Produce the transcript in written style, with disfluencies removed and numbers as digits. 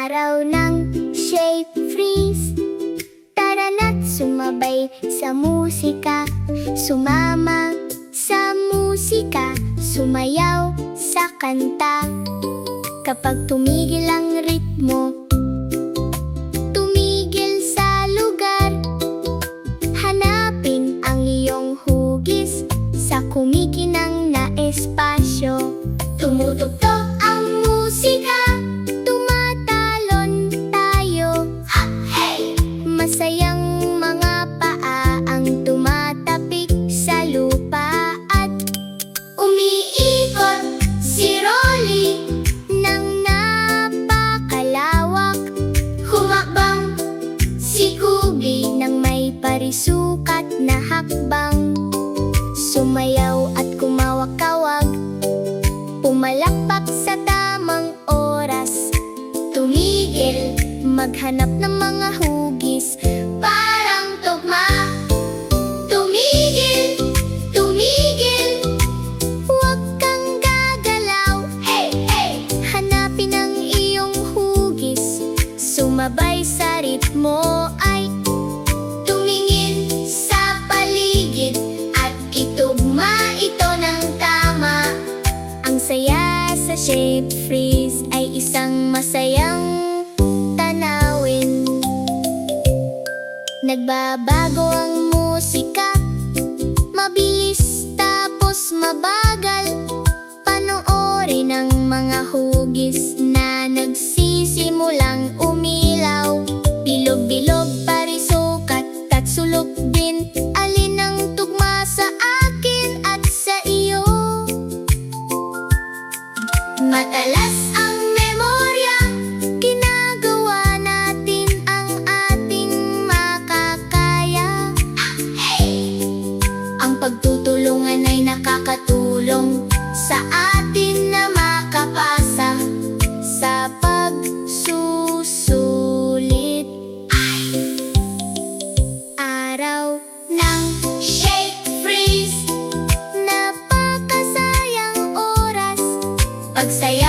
Araw ng shape freeze. Tara na't sumabay sa musika. Sumama sa musika, sumayaw sa kanta. Kapag tumigil ang ritmo, tumigil sa lugar. Hanapin ang iyong hugis sa kumikinang na espasyo. Tumutugtog ang musika, tumatalon tayo. Hey! Masayang mga paa ang tumatapik sa lupa at umiikot si Rolly nang napakalawak. Humakbang si Kubi nang may parisukat na hakbang. Sumayaw at kumawak-kawag, pumalakpak sa tamang oras. Tumigil, maghanap ng mga hugis, parang tugma. Tumigil, tumigil, huwag kang gagalaw. Hey, hey! Hanapin ang iyong hugis, sumabay sa ritmo ay tumingin sa paligid at itugma ito ng tama. Ang saya sa shape freeze ay isang masayang tanawin. Nagbabago ang musika, mabilis tapos mabagal. Panoorin ang mga hugis na nagsisimulang umilaw. Bilog-bilog, parisukat at sulok din. Alin ang tugma sa akin at sa iyo? Matalas ang memorya, ginagawa natin ang ating makakaya. Hey! Ang pagtutulungan ay nakakatulong sa atin na makapasa sa pagsusulit. Araw ng shake freeze, napakasayang oras. Pagsaya